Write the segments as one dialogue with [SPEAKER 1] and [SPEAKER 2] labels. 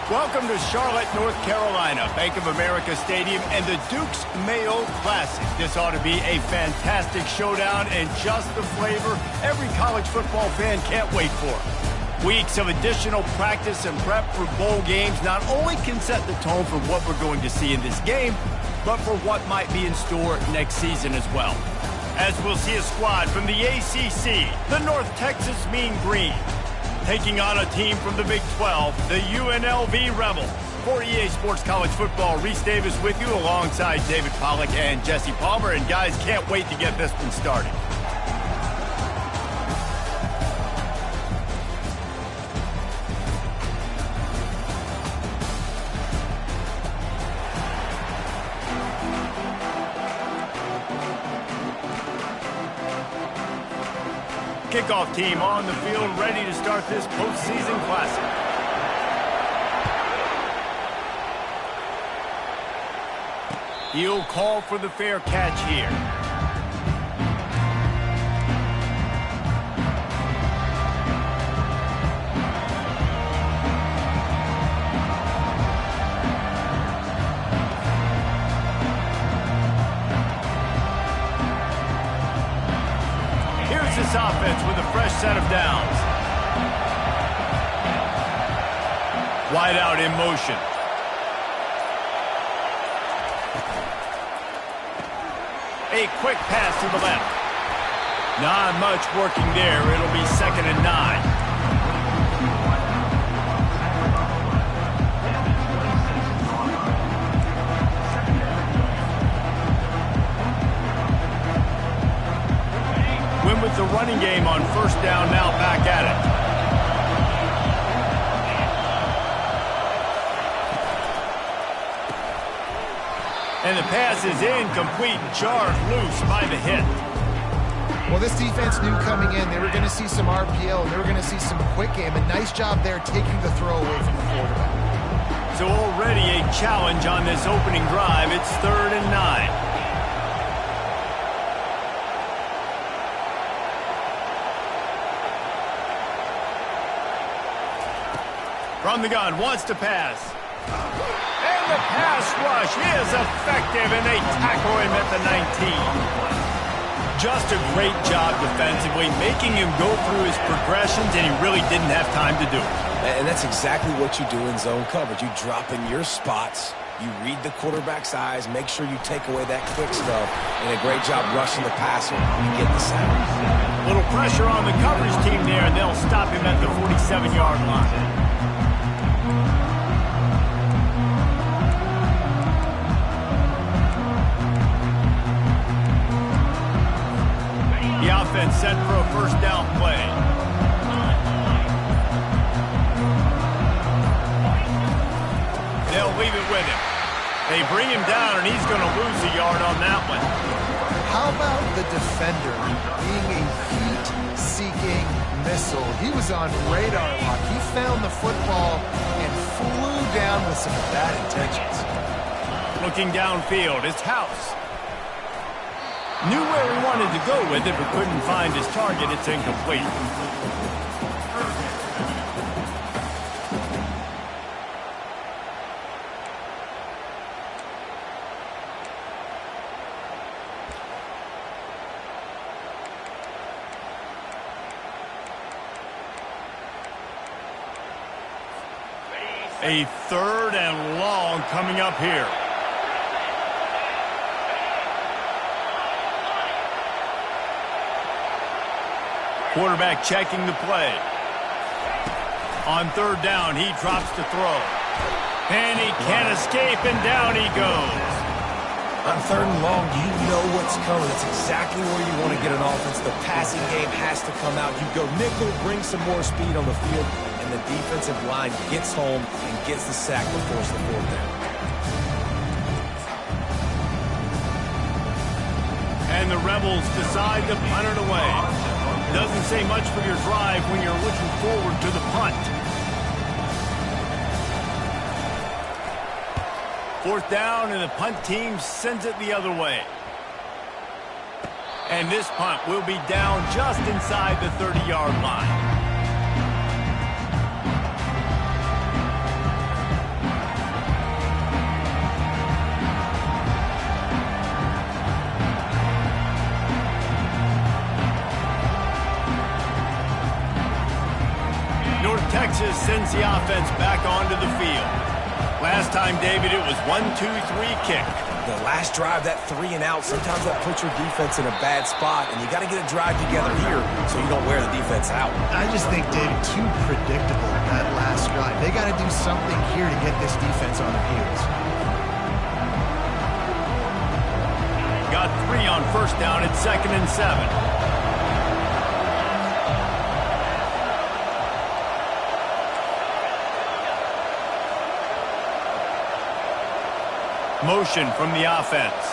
[SPEAKER 1] Welcome to Charlotte, North Carolina, Bank of America Stadium, and the Duke's Mayo Classic. This ought to be a fantastic showdown and just the flavor every college football fan can't wait for. Weeks of additional practice and prep for bowl games not only can set the tone for what we're going to see in this game, but for what might be in store next season as well. As we'll see a squad from the ACC, the North Texas Mean Green, taking on a team from the Big 12, the UNLV Rebels. For EA Sports College Football, Reese Davis with you alongside David Pollack and Jesse Palmer. And guys, can't wait to get this one started. Kickoff team on the field, ready to start this postseason classic. He'll call for the fair catch here. This offense with a fresh set of downs. Wide out in motion. A quick pass to the left. Not much working there. It'll be 2nd and 9. With the running game on 1st down, now back at it. And the pass is incomplete, jarred loose by the hit.
[SPEAKER 2] Well, this defense knew coming in they were going to see some RPO, and they were going to see some quick game. A nice job there taking the throw away from the quarterback.
[SPEAKER 1] So already a challenge on this opening drive. It's 3rd and 9. From the gun, wants to pass. And the pass rush is effective, and they tackle him at the 19. Just a great job defensively, making him go through his progressions, and he really didn't have time to do it.
[SPEAKER 3] And that's exactly what you do in zone coverage. You drop in your spots, you read the quarterback's eyes, make sure you take away that quick stuff, and a great job rushing the passer and get the sack.
[SPEAKER 1] Little pressure on the coverage team there, and they'll stop him at the 47-yard line. The offense set for a 1st down play. They'll leave it with him. They bring him down, and he's going to lose a yard on that one.
[SPEAKER 2] How about the defender being a heat-seeking missile? He was on radar lock. He found the football and flew down with some bad intentions.
[SPEAKER 1] Looking downfield, it's House. Knew where he wanted to go with it, but couldn't find his target. It's incomplete. A 3rd and long coming up here. Quarterback checking the play. On 3rd down, he drops to throw. And he can't escape, and down he goes.
[SPEAKER 3] On 3rd and long, you know what's coming. It's exactly where you want to get an offense. The passing game has to come out. You go nickel, bring some more speed on the field, and the defensive line gets home and gets the sack to force the 4th down.
[SPEAKER 1] And the Rebels decide to punt it away. Doesn't say much for your drive when you're looking forward to the punt. 4th down, and the punt team sends it the other way. And this punt will be down just inside the 30-yard line. switches sends the offense back onto the field. Last time, David, it was 1-2-3 kick.
[SPEAKER 3] The last drive, that 3 and out, sometimes that puts your defense in a bad spot, and you got to get a drive together here so you don't wear the defense out.
[SPEAKER 2] I just think, David, too predictable, that last drive. They got to do something here to get this defense on their heels.
[SPEAKER 1] Got 3 on first down at 2nd and 7. Motion from the offense.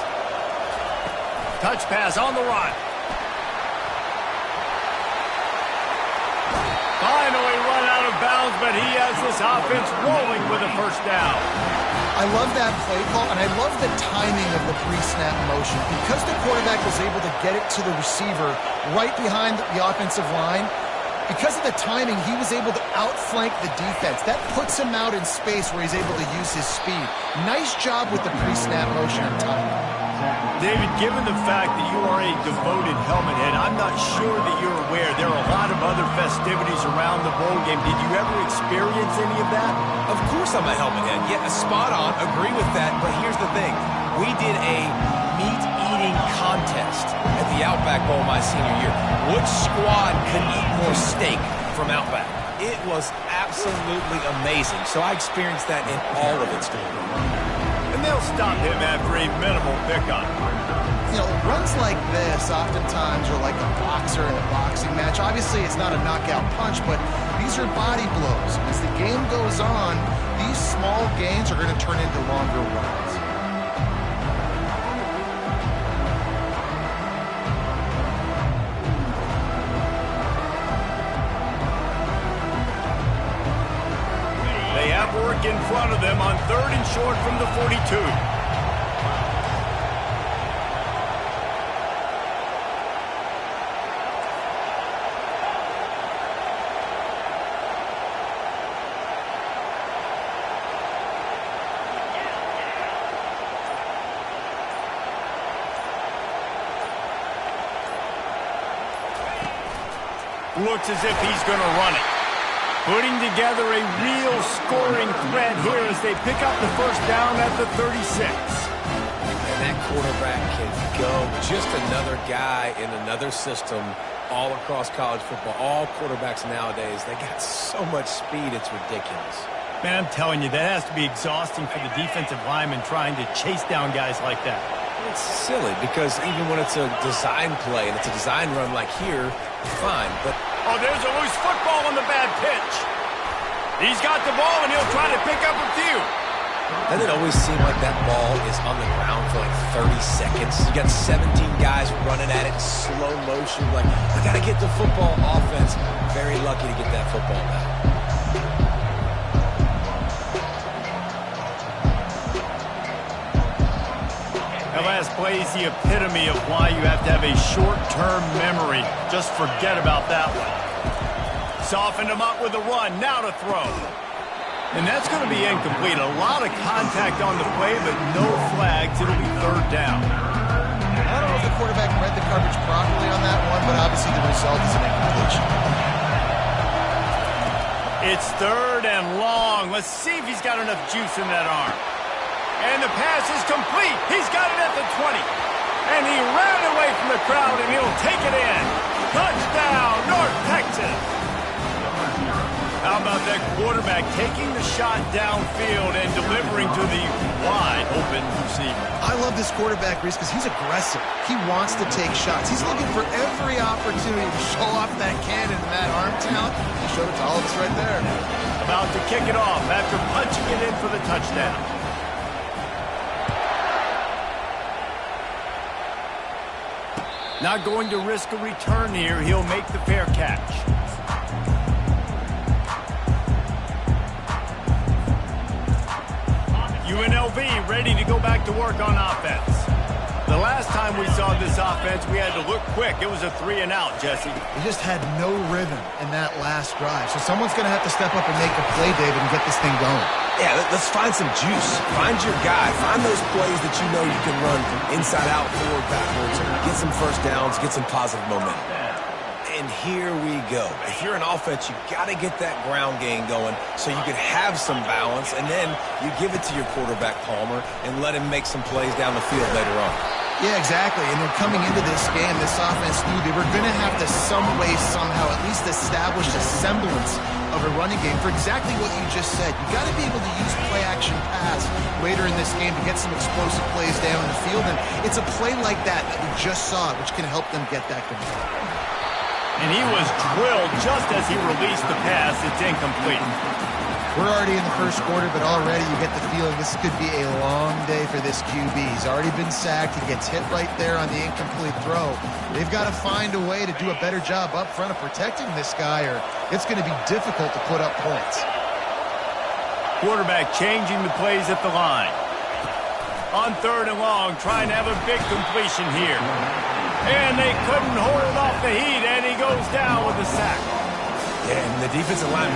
[SPEAKER 1] Touch pass on the run. Finally run out of bounds, but he has this offense rolling with a first down.
[SPEAKER 2] I love that play call, and I love the timing of the pre-snap motion. Because the quarterback was able to get it to the receiver right behind the offensive line, because of the timing, he was able to outflank the defense. That puts him out in space where he's able to use his speed. Nice job with the pre-snap motion and timing.
[SPEAKER 1] David, given the fact that you are a devoted helmet head, I'm not sure that you're aware there are a lot of other festivities around the bowl game. Did you ever experience any of that?
[SPEAKER 3] Of course I'm a helmet head. Yeah, spot on. Agree with that. But here's the thing. We did a meat-eating contest at the Outback Bowl my senior year. Which squad could eat more steak from Outback? It was absolutely amazing. So I experienced that in all of its glory.
[SPEAKER 1] And they'll stop him after a minimal pickup.
[SPEAKER 2] You know, runs like this oftentimes are like a boxer in a boxing match. Obviously, it's not a knockout punch, but these are body blows. As the game goes on, these small gains are going to turn into longer runs.
[SPEAKER 1] They have work in front of them on 3rd and short from the 42. Looks as if he's going to run it. Putting together a real scoring threat here as they pick up the first down at the 36.
[SPEAKER 3] And that quarterback can go. Just another guy in another system all across college football. All quarterbacks nowadays, they got so much speed, it's ridiculous.
[SPEAKER 1] Man, I'm telling you, that has to be exhausting for the defensive lineman trying to chase down guys like that.
[SPEAKER 3] It's silly because even when it's a design play and it's a design run like here, fine, but...
[SPEAKER 1] Oh, there's a loose football on the bad pitch. He's got the ball, and he'll try to pick up a few.
[SPEAKER 3] Doesn't it always seem like that ball is on the ground for like 30 seconds? You got 17 guys running at it in slow motion. Like, I got to get the football. Offense, very lucky to get that football back.
[SPEAKER 1] That last play is the epitome of why you have to have a short-term memory. Just forget about that one. Softened him up with a run. Now to throw. And that's going to be incomplete. A lot of contact on the play, but no flags. It'll be 3rd down.
[SPEAKER 2] I don't know if the quarterback read the coverage properly on that one, but obviously the result is an incompletion.
[SPEAKER 1] It's 3rd and long. Let's see if he's got enough juice in that arm. And the pass is complete. He's got it at the 20. And he ran away from the crowd, and he'll take it in. Touchdown, North Texas. How about that quarterback taking the shot downfield and delivering to the wide-open receiver?
[SPEAKER 2] I love this quarterback, Reese, because he's aggressive. He wants to take shots. He's looking for every opportunity to show off that cannon and that arm talent. He showed it to all of us right there.
[SPEAKER 1] About to kick it off after punching it in for the touchdown. Not going to risk a return here. He'll make the fair catch. UNLV ready to go back to work on offense. The last time we saw this offense, we had to look quick. It was a 3 and out, Jesse.
[SPEAKER 2] He just had no rhythm in that last drive. So someone's going to have to step up and make a play, David, and get this thing going.
[SPEAKER 3] Yeah, let's find some juice. Find your guy. Find those plays that you know you can run from inside out, forward, backwards, get some first downs, get some positive momentum. And here we go. If you're an offense, you got to get that ground game going so you can have some balance, and then you give it to your quarterback, Palmer, and let him make some plays down the field later on.
[SPEAKER 2] Yeah, exactly. And then coming into this game, this offense knew they were going to have to some way, somehow, at least establish a semblance of a running game for exactly what you just said. You got to be able to use play-action pass later in this game to get some explosive plays down in the field. And it's a play like that we just saw, which can help them get that going.
[SPEAKER 1] And he was drilled just as he released the pass. It's incomplete.
[SPEAKER 2] We're already in the first quarter, but already you get the feeling this could be a long day for this QB. He's already been sacked. He gets hit right there on the incomplete throw. They've got to find a way to do a better job up front of protecting this guy, or it's going to be difficult to put up points.
[SPEAKER 1] Quarterback changing the plays at the line. On 3rd and long, trying to have a big completion here. And they couldn't hold off the heat, and he goes down with a sack.
[SPEAKER 3] Yeah, and the defensive line,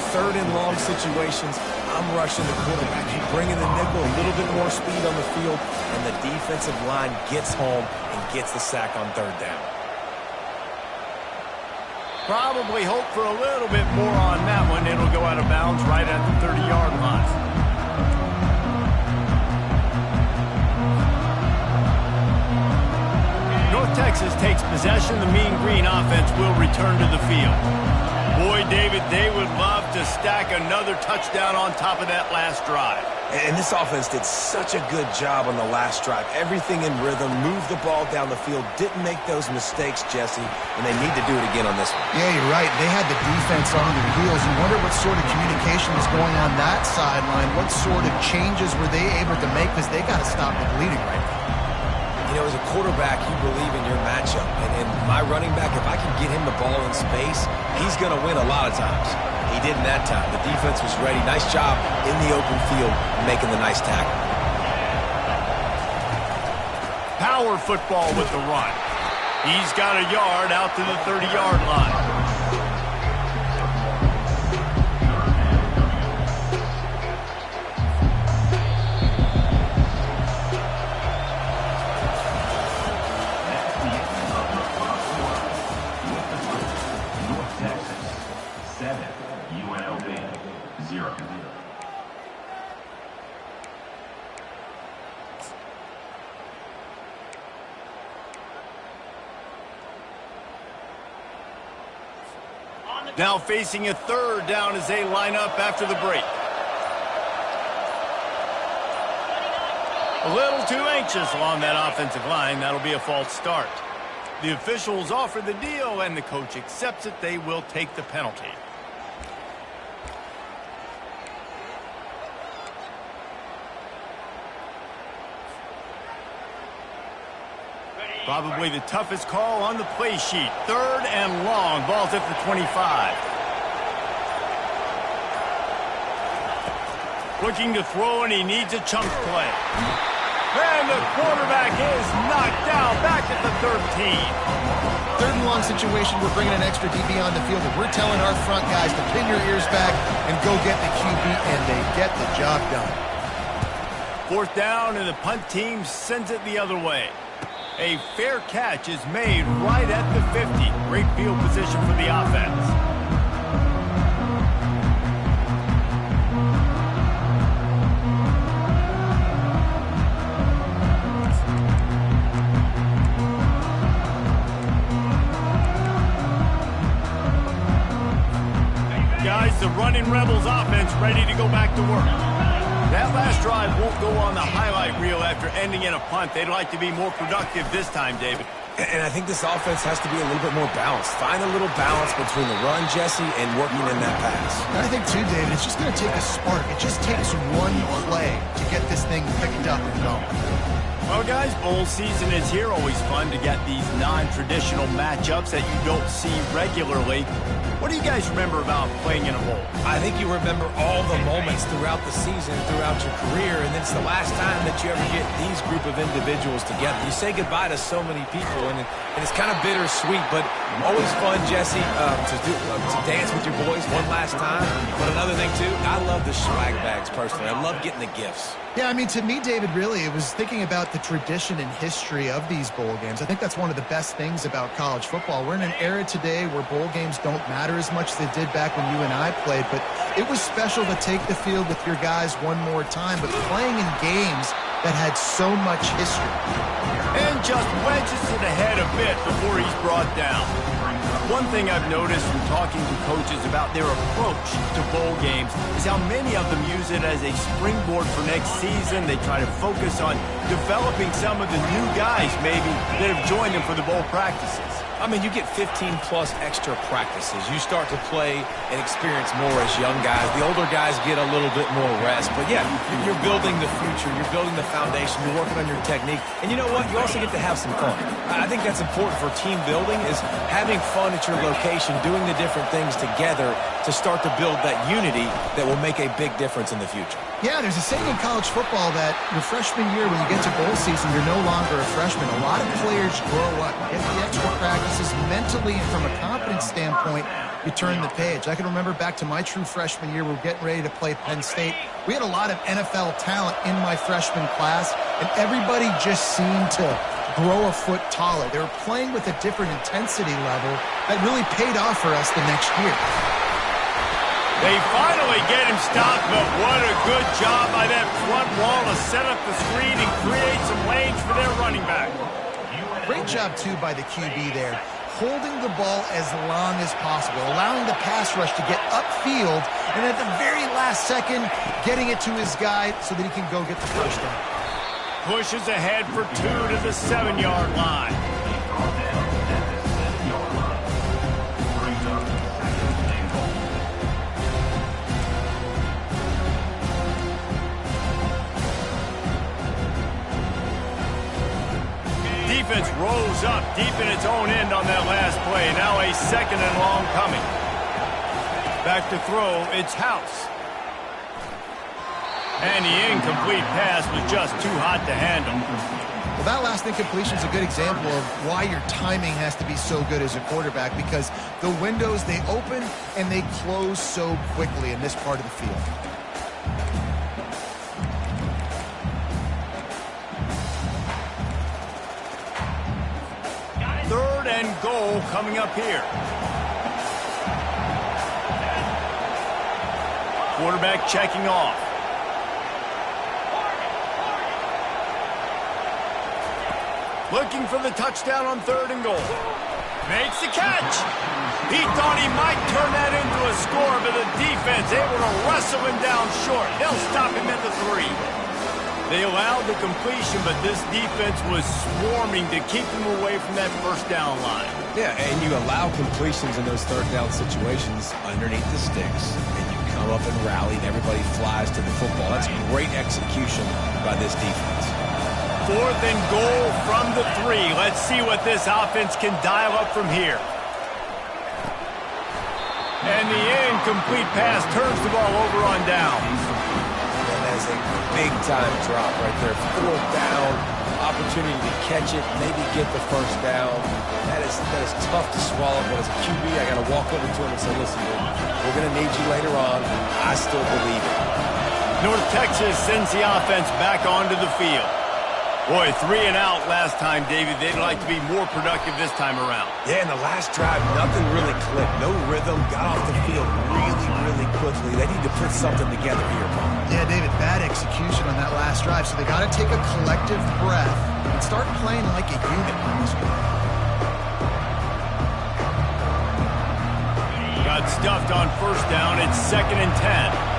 [SPEAKER 3] 3rd and long situations, I'm rushing the quarterback. You bring in the nickel, a little bit more speed on the field, and the defensive line gets home and gets the sack on 3rd down.
[SPEAKER 1] Probably hope for a little bit more on that one. It'll go out of bounds right at the 30-yard line. North Texas takes possession. The Mean Green offense will return to the field. Boy, David, they would love to stack another touchdown on top of that last drive.
[SPEAKER 3] And this offense did such a good job on the last drive. Everything in rhythm, moved the ball down the field, didn't make those mistakes, Jesse, and they need to do it again on this one.
[SPEAKER 2] Yeah, you're right. They had the defense on their heels. You wonder what sort of communication was going on that sideline. What sort of changes were they able to make, because they got to stop the bleeding right now.
[SPEAKER 3] You know, as a quarterback, you believe in your matchup. And my running back, if I can get him the ball in space, he's going to win a lot of times. He didn't that time. The defense was ready. Nice job in the open field making the nice tackle.
[SPEAKER 1] Power football with the run. He's got a yard out to the 30-yard line. Now facing a 3rd down as they line up after the break. A little too anxious along that offensive line. That'll be a false start. The officials offer the deal, and the coach accepts it. They will take the penalty. Probably the toughest call on the play sheet. 3rd and long. Ball's at the 25. Looking to throw, and he needs a chunk play. And the quarterback is knocked down back at the 13.
[SPEAKER 2] 3rd and long situation. We're bringing an extra DB on the field, and we're telling our front guys to pin your ears back and go get the QB, and they get the job done.
[SPEAKER 1] 4th down, and the punt team sends it the other way. A fair catch is made right at the 50. Great field position for the offense. Guys, the running Rebels offense ready to go back to work. That last drive won't go on the highlight reel after ending in a punt. They'd like to be more productive this time, David.
[SPEAKER 3] And I think this offense has to be a little bit more balanced. Find a little balance between the run, Jesse, and working in that pass.
[SPEAKER 2] And I think, too, David, it's just going to take a spark. It just takes one play to get this thing picked up and going.
[SPEAKER 1] Well, guys, bowl season is here. Always fun to get these non-traditional matchups that you don't see regularly. What do you guys remember about playing in a bowl?
[SPEAKER 3] I think you remember all the moments throughout the season, throughout your career, and it's the last time that you ever get these group of individuals together. You say goodbye to so many people, and it's kind of bittersweet, but always fun, Jesse, to dance with your boys one last time. But another thing, too, I love the swag bags, personally. I love getting the gifts.
[SPEAKER 2] Yeah, I mean, to me, David, really, it was thinking about the tradition and history of these bowl games. I think that's one of the best things about college football. We're in an era today where bowl games don't matter as much as they did back when you and I played, but it was special to take the field with your guys one more time, but playing in games that had so much history.
[SPEAKER 1] And just wedges it ahead a bit before he's brought down. One thing I've noticed from talking to coaches about their approach to bowl games is how many of them use it as a springboard for next season. They try to focus on developing some of the new guys maybe that have joined them for the bowl practices.
[SPEAKER 3] I mean, you get 15-plus extra practices. You start to play and experience more as young guys. The older guys get a little bit more rest. But, yeah, you're building the future. You're building the foundation. You're working on your technique. And you know what? You also get to have some fun. I think that's important for team building is having fun at your location, doing the different things together to start to build that unity that will make a big difference in the future.
[SPEAKER 2] Yeah, there's a saying in college football that your freshman year, when you get to bowl season, you're no longer a freshman. A lot of players grow up, get the extra practices mentally, and from a confidence standpoint, you turn the page. I can remember back to my true freshman year, we were getting ready to play Penn State. We had a lot of NFL talent in my freshman class, and everybody just seemed to grow a foot taller. They were playing with a different intensity level that really paid off for us the next year.
[SPEAKER 1] They finally get him stopped, but what a good job by that front wall to set up the screen and create some lanes for their running back.
[SPEAKER 2] Great job, too, by the QB there, holding the ball as long as possible, allowing the pass rush to get upfield, and at the very last second, getting it to his guy so that he can go get the first down.
[SPEAKER 1] Pushes ahead for 2 to the 7-yard line. Defense rolls up deep in its own end on that last play. Now a 2nd and long coming. Back to throw, it's House. And the incomplete pass was just too hot to handle.
[SPEAKER 2] Well, that last incompletion is a good example of why your timing has to be so good as a quarterback, because the windows, they open and they close so quickly in this part of the field.
[SPEAKER 1] Third and goal coming up here. Quarterback checking off. Looking for the touchdown on 3rd and goal. Makes the catch. He thought he might turn that into a score, but the defense able to wrestle him down short. They'll stop him at the 3. They allowed the completion, but this defense was swarming to keep him away from that first down line.
[SPEAKER 3] Yeah, and you allow completions in those 3rd down situations underneath the sticks, and you come up and rally, and everybody flies to the football. That's great execution by this defense.
[SPEAKER 1] 4th and goal from the 3. Let's see what this offense can dial up from here. And the incomplete pass turns the ball over on downs.
[SPEAKER 3] And that's a big-time drop right there. 4th down, opportunity to catch it, maybe get the first down. That is tough to swallow, but as a QB, I got to walk over to him and say, listen, we're going to need you later on. I still believe it.
[SPEAKER 1] North Texas sends the offense back onto the field. Boy, 3 and out last time, David. They'd like to be more productive this time around.
[SPEAKER 3] Yeah, in the last drive, nothing really clicked. No rhythm, got off the field really quickly. They need to put something together here, Paul.
[SPEAKER 2] Yeah, David, bad execution on that last drive, so they got to take a collective breath and start playing like a unit on this one.
[SPEAKER 1] Got stuffed on 1st down. It's 2nd and 10.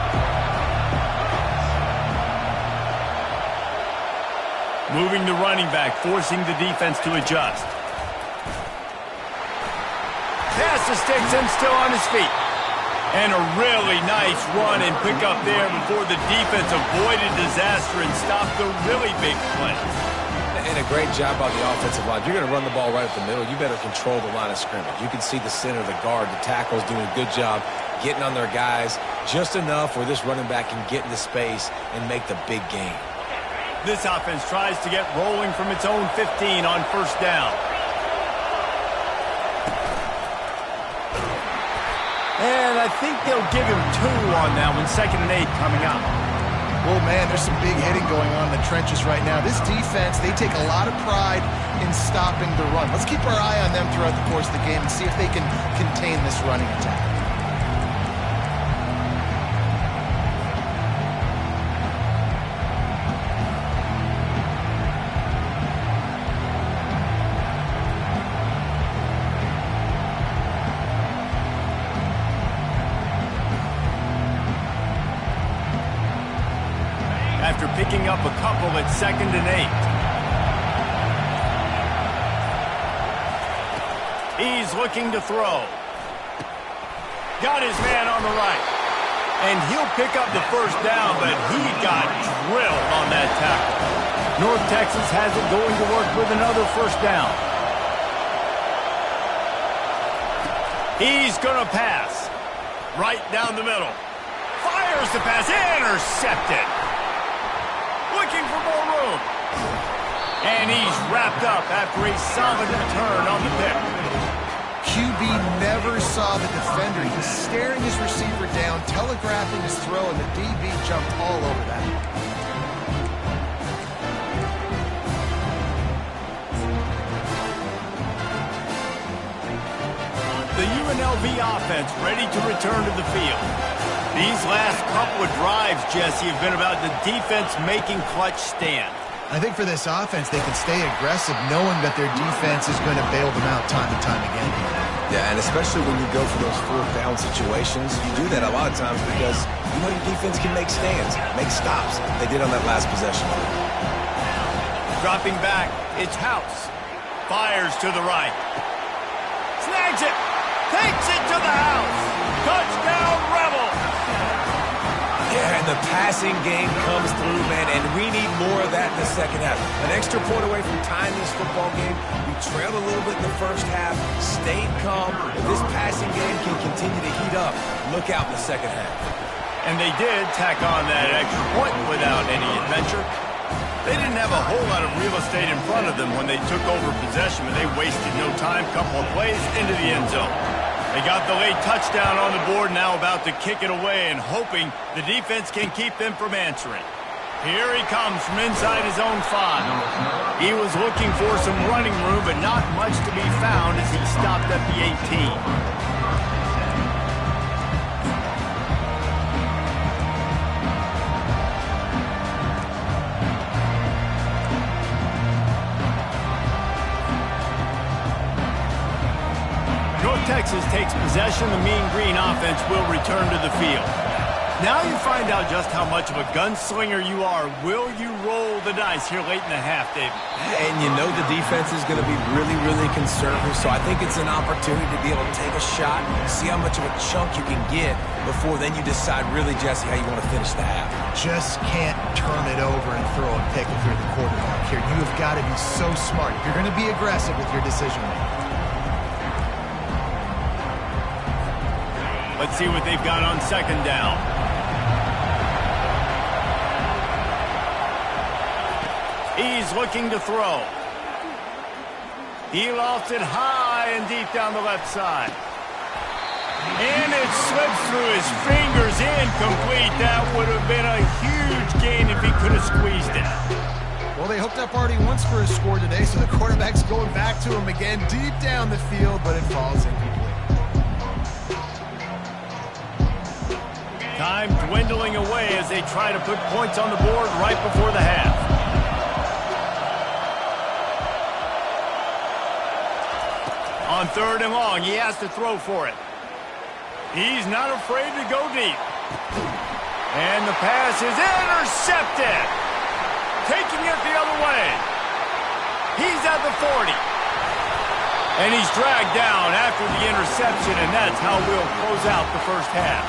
[SPEAKER 1] Moving the running back, forcing the defense to adjust. Pass to sticks him still on his feet. And a really nice run and pick up there before the defense avoided disaster and stopped the really big play.
[SPEAKER 3] And a great job by the offensive line. If you're going to run the ball right up the middle, you better control the line of scrimmage. You can see the center, the guard, the tackle's doing a good job getting on their guys just enough where this running back can get into space and make the big game.
[SPEAKER 1] This offense tries to get rolling from its own 15 on first down. And I think they'll give him 2 on that one. 2nd and 8 coming up.
[SPEAKER 2] Well, man, there's some big hitting going on in the trenches right now. This defense, they take a lot of pride in stopping the run. Let's keep our eye on them throughout the course of the game and see if they can contain this running attack.
[SPEAKER 1] After picking up a couple at 2nd and 8. He's looking to throw. Got his man on the right. And he'll pick up the first down, but he got drilled on that tackle. North Texas has it going to work with another first down. He's going to pass. Right down the middle. Fires the pass. Intercepted. Looking for more room. And he's wrapped up after a solid return on the pick.
[SPEAKER 2] QB never saw the defender. He's staring his receiver down, telegraphing his throw, and the DB jumped all over that.
[SPEAKER 1] The UNLV offense ready to return to the field. These last couple of drives, Jesse, have been about the defense making clutch stand.
[SPEAKER 2] I think for this offense, they can stay aggressive knowing that their defense is going to bail them out time and time again.
[SPEAKER 3] Yeah, and especially when you go for those 4th down situations, you do that a lot of times because you know your defense can make stands, make stops. They did on that last possession.
[SPEAKER 1] Dropping back, it's House. Fires to the right. Snags it. Takes it to the house. Touchdown, Rebels.
[SPEAKER 3] Yeah, and the passing game comes through, man, and we need more of that in the second half. An extra point away from tying this football game. We trailed a little bit in the first half, stayed calm. If this passing game can continue to heat up, look out in the second half.
[SPEAKER 1] And they did tack on that extra point without any adventure. They didn't have a whole lot of real estate in front of them when they took over possession, but they wasted no time. Couple of plays into the end zone. They got the late touchdown on the board, now about to kick it away and hoping the defense can keep them from answering. Here he comes from inside his own 5. He was looking for some running room, but not much to be found as he stopped at the 18. Texas takes possession. The Mean Green offense will return to the field. Now you find out just how much of a gunslinger you are. Will you roll the dice here late in the half, David?
[SPEAKER 3] And you know the defense is going to be really, really conservative, so I think it's an opportunity to be able to take a shot, see how much of a chunk you can get before then you decide really, Jesse, how you want to finish the half.
[SPEAKER 2] Just can't turn it over and throw a pick if you're the quarterback here. You have got to be so smart. You're going to be aggressive with your decision-making.
[SPEAKER 1] Let's see what they've got on second down. He's looking to throw. He lofts it high and deep down the left side. And it slips through his fingers, incomplete. That would have been a huge gain if he could have squeezed it.
[SPEAKER 2] Well, they hooked up already once for a score today, so the quarterback's going back to him again deep down the field, but it falls incomplete.
[SPEAKER 1] Time dwindling away as they try to put points on the board right before the half. On 3rd and long, he has to throw for it. He's not afraid to go deep. And the pass is intercepted. Taking it the other way. He's at the 40. And he's dragged down after the interception, and that's how we'll close out the first half.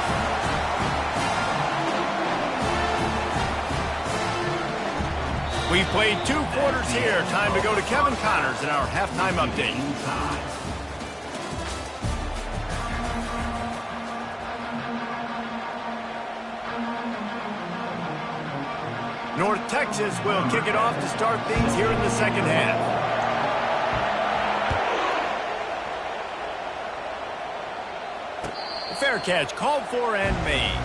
[SPEAKER 1] We've played 2 quarters here. Time to go to Kevin Connors in our halftime update. North Texas will kick it off to start things here in the second half. Fair catch called for and made.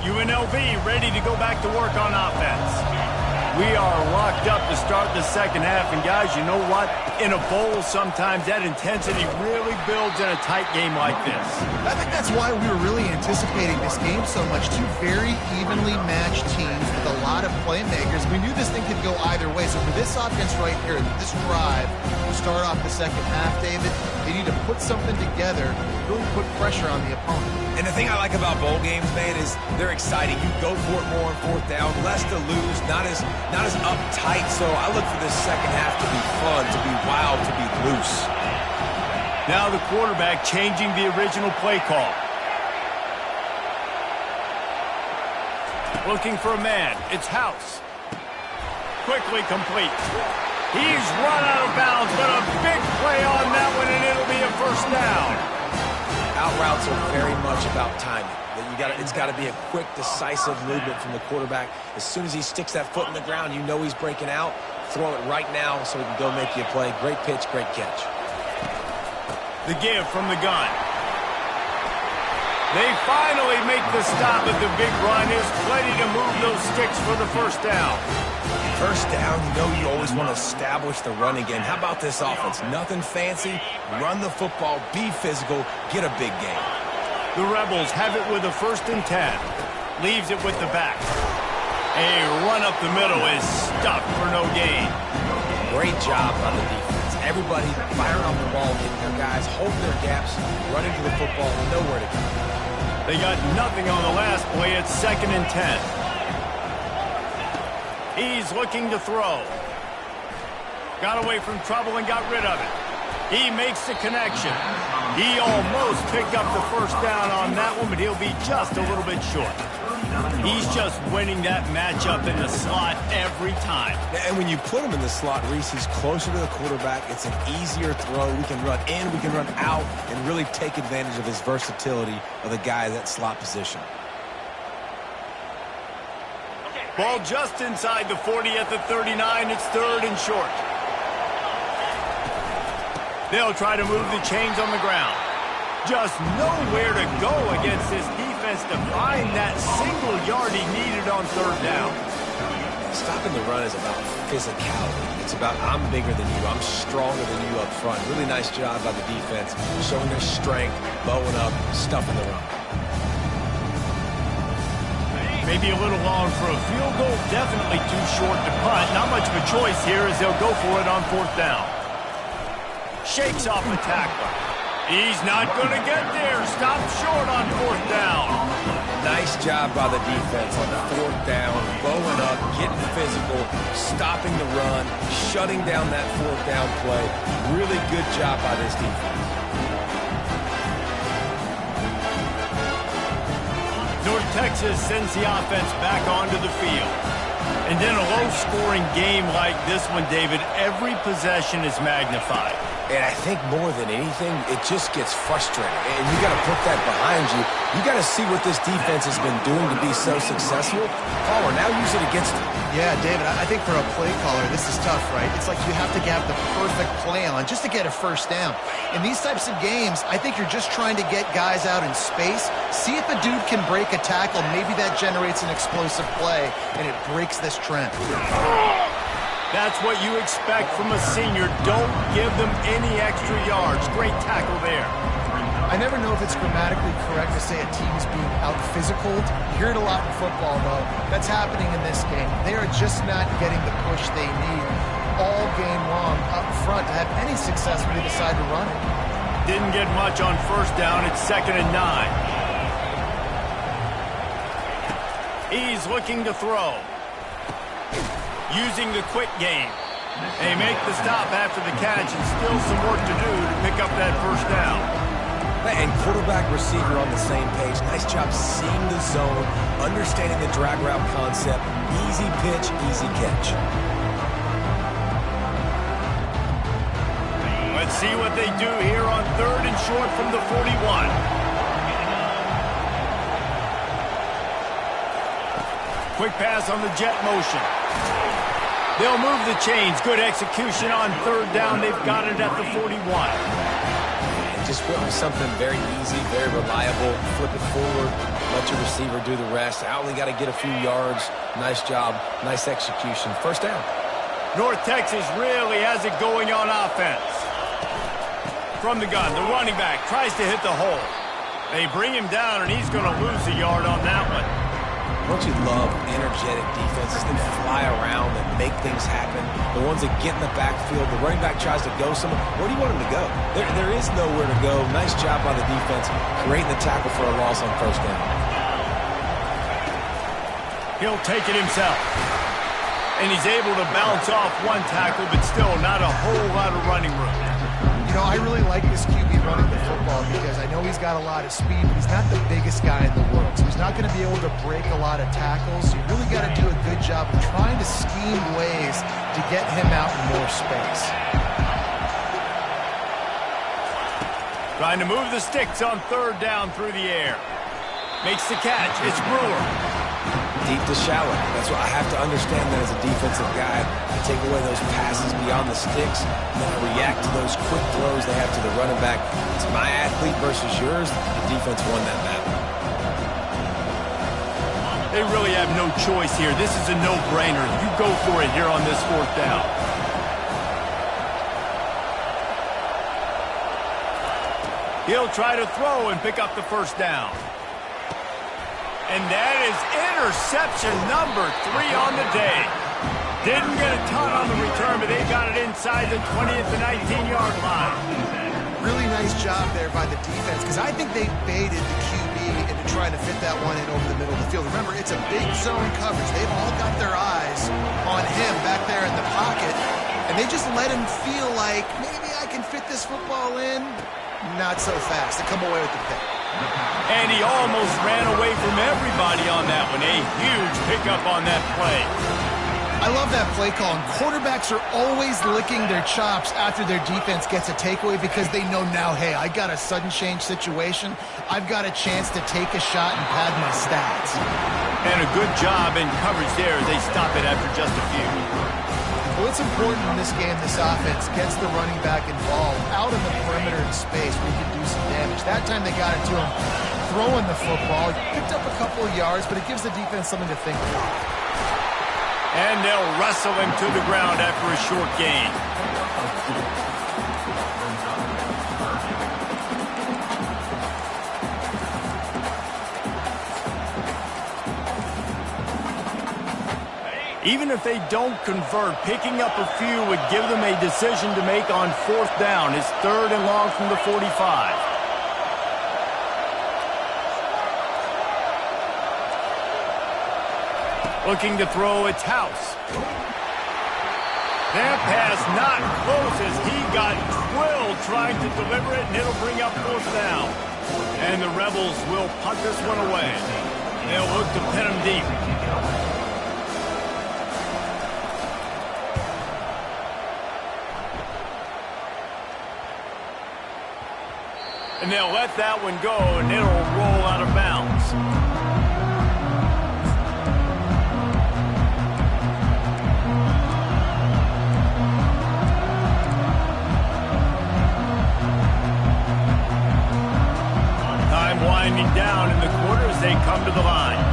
[SPEAKER 1] UNLV ready to go back to work on offense. We are locked up to start the second half, and guys, you know what? In a bowl, sometimes that intensity really builds in a tight game like this.
[SPEAKER 2] I think that's why we were really anticipating this game so much. 2 very evenly matched teams with a lot of playmakers. We knew this thing could go either way. So for this offense right here, this drive, to start off the second half, David, they need to put something together, really put pressure on the opponent.
[SPEAKER 3] And the thing I like about bowl games, man, is they're exciting. You go for it more on 4th down, less to lose, not as uptight. So I look for this second half to be fun, to be wild, to be loose.
[SPEAKER 1] Now the quarterback changing the original play call. Looking for a man. It's House. Quickly complete. He's run out of bounds, but a big play on that one, and it'll be a first down.
[SPEAKER 3] Out routes are very much about timing. It's got to be a quick, decisive movement from the quarterback. As soon as he sticks that foot in the ground, you know he's breaking out. Throw it right now so he can go make you a play. Great pitch, great catch.
[SPEAKER 1] The give from the gun. They finally make the stop, but the big run is plenty to move those sticks for the first down.
[SPEAKER 3] First down, you know you always want to establish the run again. How about this offense? Nothing fancy. Run the football, be physical, get a big gain.
[SPEAKER 1] The Rebels have it with a 1st and 10. Leaves it with the back. A run up the middle is stuffed for no gain.
[SPEAKER 3] Great job on the defense. Everybody firing off the ball, hitting their guys, holding their gaps, running to the football, nowhere to go.
[SPEAKER 1] They got nothing on the last play. It's 2nd and 10. He's looking to throw. Got away from trouble and got rid of it. He makes the connection. He almost picked up the first down on that one, but he'll be just a little bit short. He's just winning that matchup in the slot every time.
[SPEAKER 3] And when you put him in the slot, Reese, he's closer to the quarterback. It's an easier throw. We can run in, we can run out, and really take advantage of his versatility of the guy in that slot position.
[SPEAKER 1] Ball just inside the 40 at the 39. It's 3rd and short. They'll try to move the chains on the ground. Just nowhere to go against this defense to find that single yard he needed on 3rd down.
[SPEAKER 3] Stopping the run is about physicality. It's about I'm bigger than you, I'm stronger than you up front. Really nice job by the defense, showing their strength, bowing up, stuffing the run.
[SPEAKER 1] Maybe a little long for a field goal, definitely too short to punt. Not much of a choice here as they'll go for it on 4th down. Shakes off a tackler. He's not going to get there. Stopped short on 4th down.
[SPEAKER 3] Nice job by the defense on the 4th down, bowing up, getting physical, stopping the run, shutting down that 4th down play. Really good job by this defense.
[SPEAKER 1] North Texas sends the offense back onto the field. And in a low-scoring game like this one, David, every possession is magnified.
[SPEAKER 3] And I think more than anything, it just gets frustrating. And you got to put that behind you. You got to see what this defense has been doing to be so successful. Caller, now use it against them.
[SPEAKER 2] Yeah, David, I think for a play caller, this is tough, right? It's like you have to have the perfect play on just to get a first down. In these types of games, I think you're just trying to get guys out in space, see if a dude can break a tackle. Maybe that generates an explosive play, and it breaks this trend.
[SPEAKER 1] That's what you expect from a senior. Don't give them any extra yards. Great tackle there.
[SPEAKER 2] I never know if it's grammatically correct to say a team's being out-physicaled. You hear it a lot in football, though. That's happening in this game. They are just not getting the push they need all game long up front to have any success when they decide to run it.
[SPEAKER 1] Didn't get much on 1st down. It's 2nd and 9. He's looking to throw. Using the quick game. They make the stop after the catch and still some work to do to pick up that first down.
[SPEAKER 3] And quarterback, receiver on the same page. Nice job seeing the zone, understanding the drag route concept. Easy pitch, easy catch.
[SPEAKER 1] Let's see what they do here on 3rd and short from the 41. Quick pass on the jet motion. They'll move the chains. Good execution on 3rd down. They've got it at the 41.
[SPEAKER 3] Just went with something very easy, very reliable. Flip it forward, let your receiver do the rest. I only got to get a few yards. Nice job, nice execution. First down.
[SPEAKER 1] North Texas really has it going on offense. From the gun, the running back tries to hit the hole. They bring him down, and he's going to lose a yard on that one.
[SPEAKER 3] Don't you love energetic defenses that fly around, that make things happen? The ones that get in the backfield, the running back tries to go somewhere. Where do you want him to go? There is nowhere to go. Nice job by the defense, creating the tackle for a loss on first down.
[SPEAKER 1] He'll take it himself. And he's able to bounce off one tackle, but still not a whole lot of running room.
[SPEAKER 2] You know, I really like this QB running the football because I know he's got a lot of speed, but he's not the biggest guy in the world. So he's not going to be able to break a lot of tackles. You really got to do a good job of trying to scheme ways to get him out in more space.
[SPEAKER 1] Trying to move the sticks on 3rd down through the air. Makes the catch. It's Brewer.
[SPEAKER 3] Deep to shallow. That's what I have to understand that as a defensive guy. I take away those passes beyond the sticks, and then I react to those quick throws they have to the running back. It's my athlete versus yours. The defense won that battle.
[SPEAKER 1] They really have no choice here. This is a no-brainer. You go for it here on this 4th down. He'll try to throw and pick up the first down. And that is interception number 3 on the day. Didn't get a ton on the return, but they got it inside the 20th to 19-yard line.
[SPEAKER 2] Really nice job there by the defense because I think they baited the QB into trying to fit that one in over the middle of the field. Remember, it's a big zone coverage. They've all got their eyes on him back there in the pocket, and they just let him feel like maybe I can fit this football in. Not so fast. They come away with the pick.
[SPEAKER 1] And he almost ran away from everybody on that one. A huge pickup on that play.
[SPEAKER 2] I love that play call. And quarterbacks are always licking their chops after their defense gets a takeaway because they know now, hey, I got a sudden change situation. I've got a chance to take a shot and pad my stats.
[SPEAKER 1] And a good job in coverage there. They stop it after just a few.
[SPEAKER 2] Well, it's important in this game, this offense gets the running back involved out in the perimeter in space where he can do some damage. That time they got it to him throwing the football. He picked up a couple of yards, but it gives the defense something to think about.
[SPEAKER 1] And they'll wrestle him to the ground after a short gain. Even if they don't convert, picking up a few would give them a decision to make on 4th down. It's 3rd and long from the 45. Looking to throw, it's House. That pass not close as he got drilled trying to deliver it, and it'll bring up 4th down. And the Rebels will punt this one away. They'll look to pin him deep. And they'll let that one go, and it'll roll out of bounds. Time winding down in the quarter as they come to the line.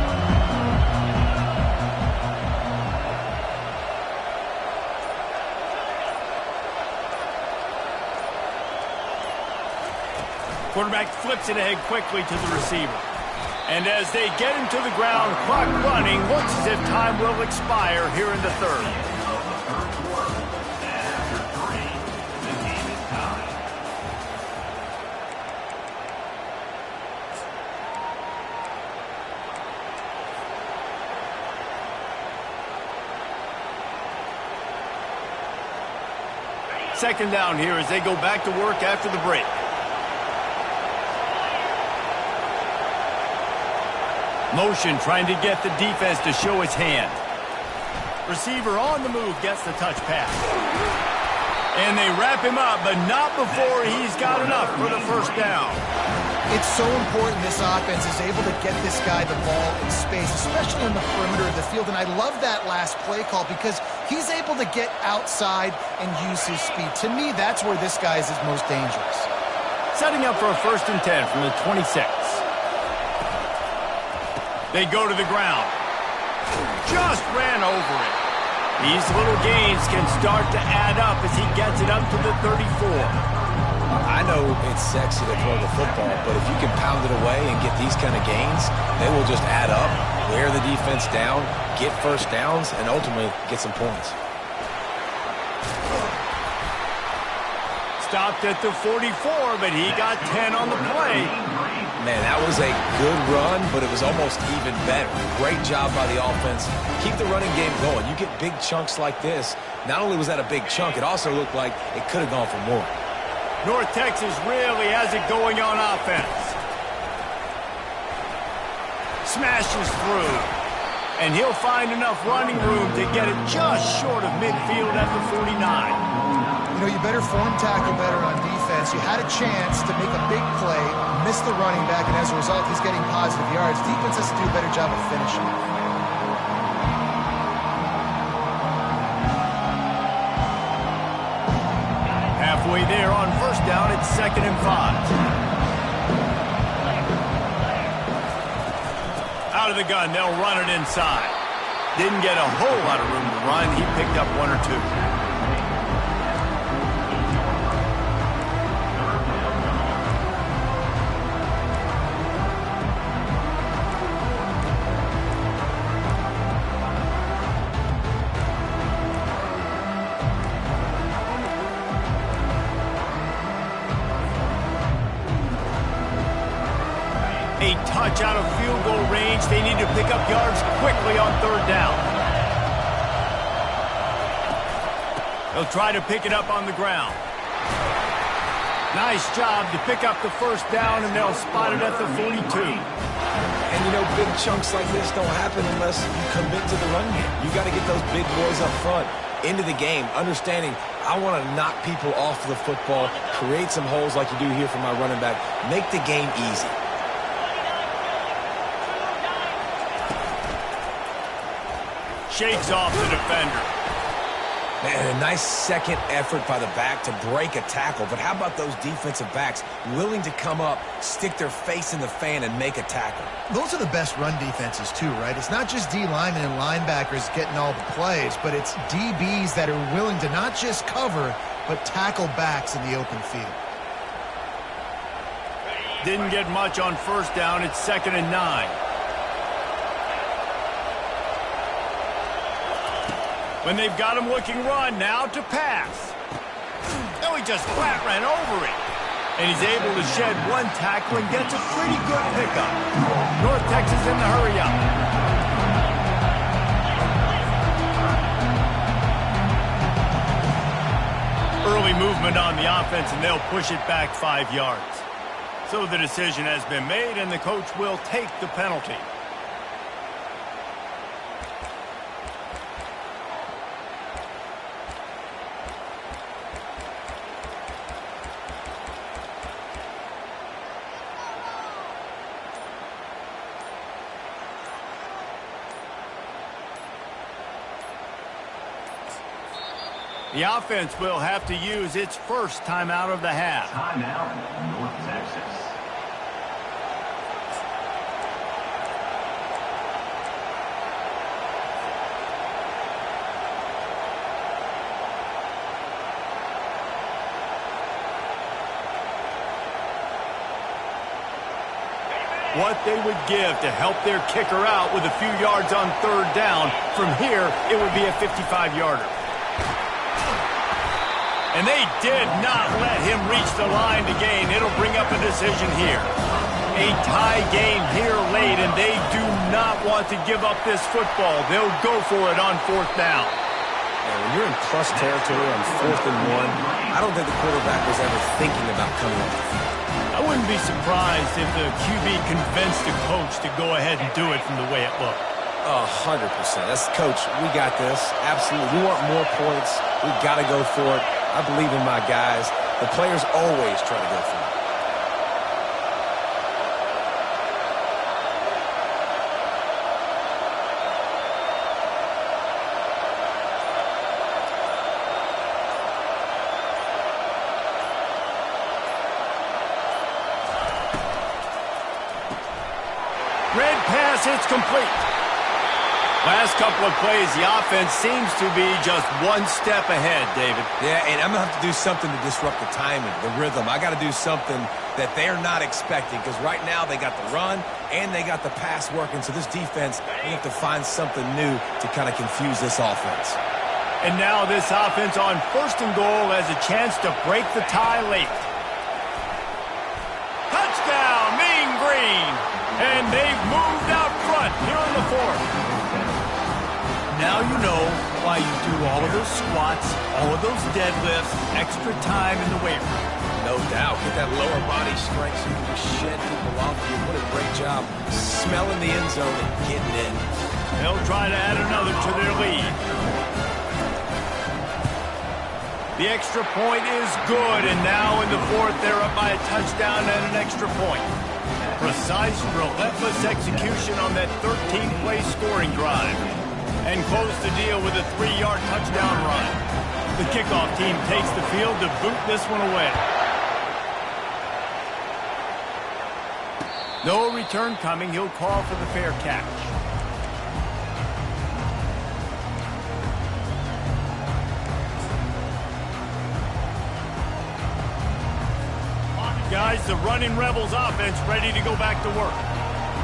[SPEAKER 1] Quarterback flips it ahead quickly to the receiver. And as they get him to the ground, clock running, looks as if time will expire here in the 3rd. second down here as they go back to work after the break. Motion trying to get the defense to show his hand. Receiver on the move gets the touch pass. And they wrap him up, but not before he's got enough for the first down.
[SPEAKER 2] It's so important this offense is able to get this guy the ball in space, especially in the perimeter of the field. And I love that last play call because he's able to get outside and use his speed. To me, that's where this guy is his most dangerous.
[SPEAKER 1] Setting up for a 1st and 10 from the 26. They go to the ground. Just ran over it. These little gains can start to add up as he gets it up to the 34.
[SPEAKER 3] I know it's sexy to throw the football, but if you can pound it away and get these kind of gains, they will just add up, wear the defense down, get first downs, and ultimately get some points.
[SPEAKER 1] Stopped at the 44, but he got 10 on the play.
[SPEAKER 3] Man, that was a good run, but it was almost even better. Great job by the offense. Keep the running game going. You get big chunks like this. Not only was that a big chunk, it also looked like it could have gone for more.
[SPEAKER 1] North Texas really has it going on offense. Smashes through. And he'll find enough running room to get it just short of midfield at the 49.
[SPEAKER 2] You know, you better form tackle better on defense. You had a chance to make a big play, missed the running back, and as a result, he's getting positive yards. Defense has to do a better job of finishing.
[SPEAKER 1] Halfway there on 1st down, it's 2nd and 5. Out of the gun, they'll run it inside. Didn't get a whole lot of room to run. He picked up 1 or 2. A touch out of field goal range. They need to pick up yards quickly on 3rd down. They'll try to pick it up on the ground. Nice job to pick up the 1st down, and they'll spot it at the 42.
[SPEAKER 3] And, you know, big chunks like this don't happen unless you commit to the run game. You got to get those big boys up front into the game, understanding I want to knock people off the football, create some holes like you do here for my running back, make the game easy.
[SPEAKER 1] Shakes off the defender.
[SPEAKER 3] Man, a nice second effort by the back to break a tackle. But how about those defensive backs willing to come up, stick their face in the fan, and make a tackle?
[SPEAKER 2] Those are the best run defenses, too, right? It's not just D linemen and linebackers getting all the plays, but it's DBs that are willing to not just cover, but tackle backs in the open field.
[SPEAKER 1] Didn't get much on 1st down. It's 2nd and 9. When they've got him looking run, now to pass. No, he just flat ran over it. And he's able to shed 1 tackle and gets a pretty good pickup. North Texas in the hurry up. Early movement on the offense, and they'll push it back 5 yards. So the decision has been made, and the coach will take the penalty. The offense will have to use its first timeout of the half.
[SPEAKER 4] Timeout, North Texas.
[SPEAKER 1] What they would give to help their kicker out with a few yards on 3rd down. From here, it would be a 55-yarder. And they did not let him reach the line to gain. It'll bring up a decision here. A tie game here late, and they do not want to give up this football. They'll go for it on 4th down.
[SPEAKER 3] And when you're in plus territory on 4th and 1, I don't think the quarterback was ever thinking about coming off the field.
[SPEAKER 1] I wouldn't be surprised if the QB convinced the coach to go ahead and do it from the way it looked.
[SPEAKER 3] 100%. That's coach. We got this. Absolutely. We want more points. We got to go for it. I believe in my guys. The players always try to go for it.
[SPEAKER 1] Red pass, it's complete. Last couple of plays, the offense seems to be just one step ahead, David.
[SPEAKER 3] Yeah, and I'm going to have to do something to disrupt the timing, the rhythm. I got to do something that they're not expecting because right now they got the run and they got the pass working. So this defense, we have to find something new to kind of confuse this offense.
[SPEAKER 1] And now this offense on 1st and goal has a chance to break the tie late. Touchdown, Mean Green. And they've moved out front here in the 4th. Now you know why you do all of those squats, all of those deadlifts, extra time in the weight room.
[SPEAKER 3] No doubt. Get that lower body strength so you can just shed people off you. What a great job smelling the end zone and getting in.
[SPEAKER 1] They'll try to add another to their lead. The extra point is good, and now in the 4th, they're up by a touchdown and an extra point. Precise, relentless execution on that 13-play scoring drive. And close the deal with a 3-yard touchdown run. The kickoff team takes the field to boot this one away. No return coming. He'll call for the fair catch. Guys, the running Rebels offense ready to go back to work.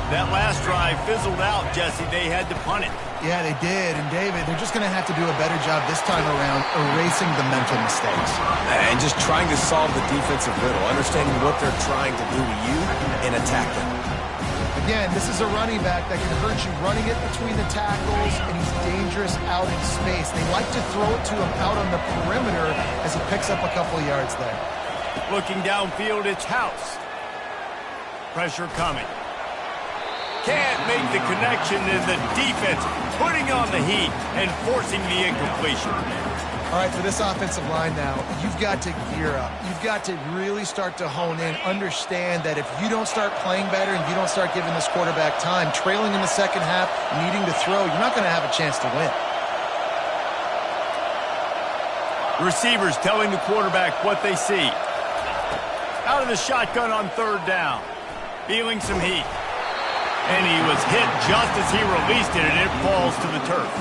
[SPEAKER 1] That last drive fizzled out, Jesse. They had to punt it.
[SPEAKER 2] Yeah, they did. And, David, they're just going to have to do a better job this time around erasing the mental mistakes.
[SPEAKER 3] And just trying to solve the defensive riddle, understanding what they're trying to do to you and attack them.
[SPEAKER 2] Again, this is a running back that can hurt you running it between the tackles, and he's dangerous out in space. They like to throw it to him out on the perimeter as he picks up a couple of yards there.
[SPEAKER 1] Looking downfield, it's House. Pressure coming. Can't make the connection, and the defense putting on the heat and forcing the incompletion.
[SPEAKER 2] All right, for this offensive line now, you've got to gear up. You've got to really start to hone in, understand that if you don't start playing better and you don't start giving this quarterback time, trailing in the second half, needing to throw, you're not going to have a chance to win.
[SPEAKER 1] Receivers telling the quarterback what they see. Out of the shotgun on 3rd down. Feeling some heat. And he was hit just as he released it, and it falls to the turf.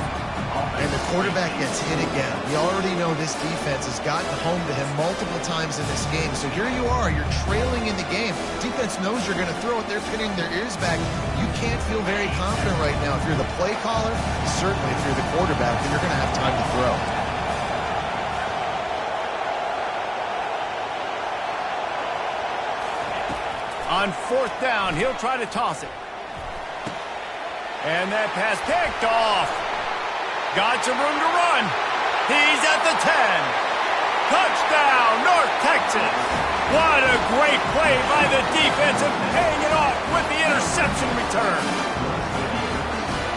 [SPEAKER 2] And the quarterback gets hit again. We already know this defense has gotten home to him multiple times in this game. So here you are, you're trailing in the game. Defense knows you're going to throw it. They're pinning their ears back. You can't feel very confident right now. If you're the play caller, certainly if you're the quarterback, then you're going to have time to throw.
[SPEAKER 1] On 4th down, he'll try to toss it. And that pass picked off. Got some room to run. He's at the 10. Touchdown, North Texas. What a great play by the defense and paying it off with the interception return.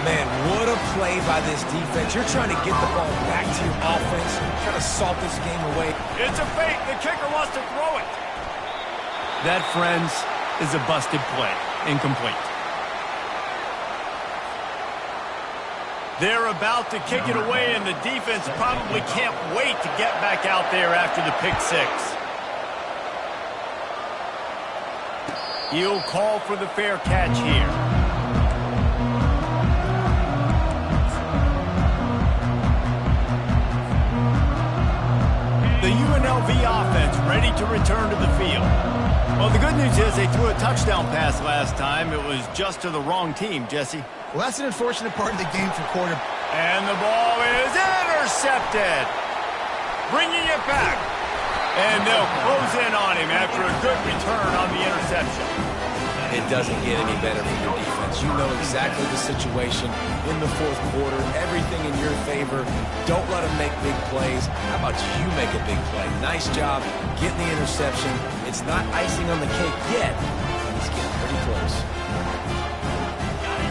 [SPEAKER 3] Man, what a play by this defense. You're trying to get the ball back to your offense, trying to salt this game away.
[SPEAKER 1] It's a fake. The kicker wants to throw it. That, friends, is a busted play. Incomplete. They're about to kick it away, and the defense probably can't wait to get back out there after the pick six. He'll call for the fair catch here. The UNLV offense ready to return to the field. Well, the good news is they threw a touchdown pass last time. It was just to the wrong team, Jesse.
[SPEAKER 2] Well, that's an unfortunate part of the game for quarterback.
[SPEAKER 1] And the ball is intercepted. Bringing it back. And they'll close in on him after a good return on the interception.
[SPEAKER 3] It doesn't get any better for your defense. you know exactly the situation in the fourth quarter, everything in your favor. Don't let them make big plays. How about you make a big play? Nice job getting the interception. It's not icing on the cake yet, but it's getting pretty close.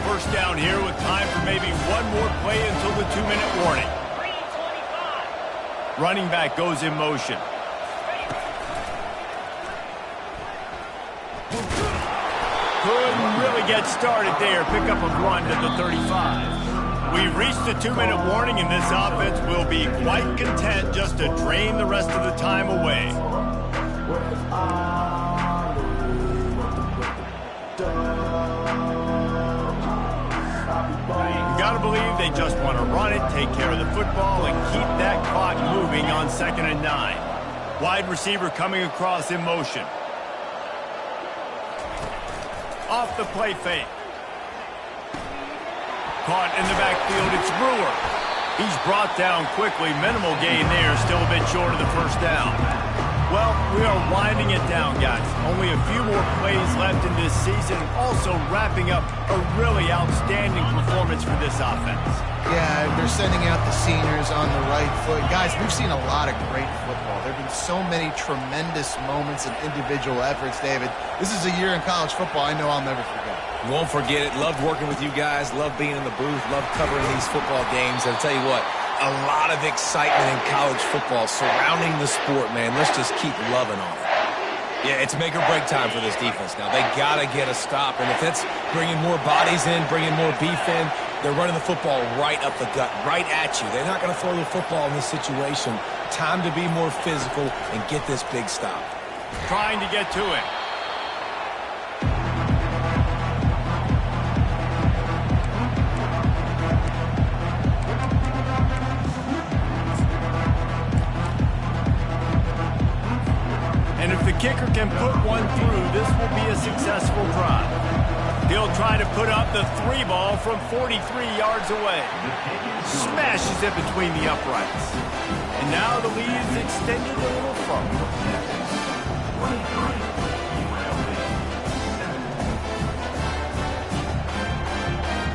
[SPEAKER 1] First down here with time for maybe one more play until the 2-minute warning. Running back goes in motion. Couldn't really get started there. Pick up a run to the 35. We've reached the 2-minute warning, and this offense will be quite content just to drain the rest of the time away. You gotta believe they just want to run it, take care of the football, and keep that clock moving on 2nd and 9. Wide receiver coming across in motion. Off the play fake. Caught in the backfield, it's Brewer. He's brought down quickly. Minimal gain there, still a bit short of the first down. Well, we are winding it down, guys. Only a few more plays left in this season. Also wrapping up a really outstanding performance for this offense.
[SPEAKER 2] Yeah, they're sending out the seniors on the right foot. Guys, we've seen a lot of great football. There have been so many tremendous moments and individual efforts, David. This is a year in college football I know I'll never forget.
[SPEAKER 3] You won't forget it. Loved working with you guys. Loved being in the booth. Loved covering these football games. I'll tell you what, a lot of excitement in college football surrounding the sport, man. Let's just keep loving on it. Yeah, it's make or break time for this defense now. They got to get a stop, and if it's bringing more bodies in, bringing more beef in, they're running the football right up the gut, right at you. They're not going to throw the football in this situation. Time to be more physical and get this big stop.
[SPEAKER 1] Trying to get to it. And if the kicker can put one through, this will be a successful drive. He'll try to put up the 3 ball from 43 yards away. Smashes it between the uprights. And now the lead is extended a little further.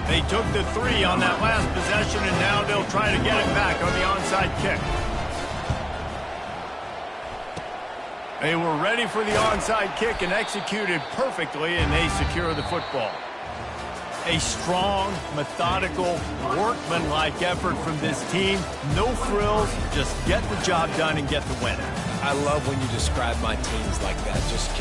[SPEAKER 1] They took the 3 on that last possession, and now they'll try to get it back on the onside kick. They were ready for the onside kick and executed perfectly, and they secure the football. A strong, methodical, workmanlike effort from this team. No frills, just get the job done and get the win.
[SPEAKER 3] I love when you describe my teams like that. Just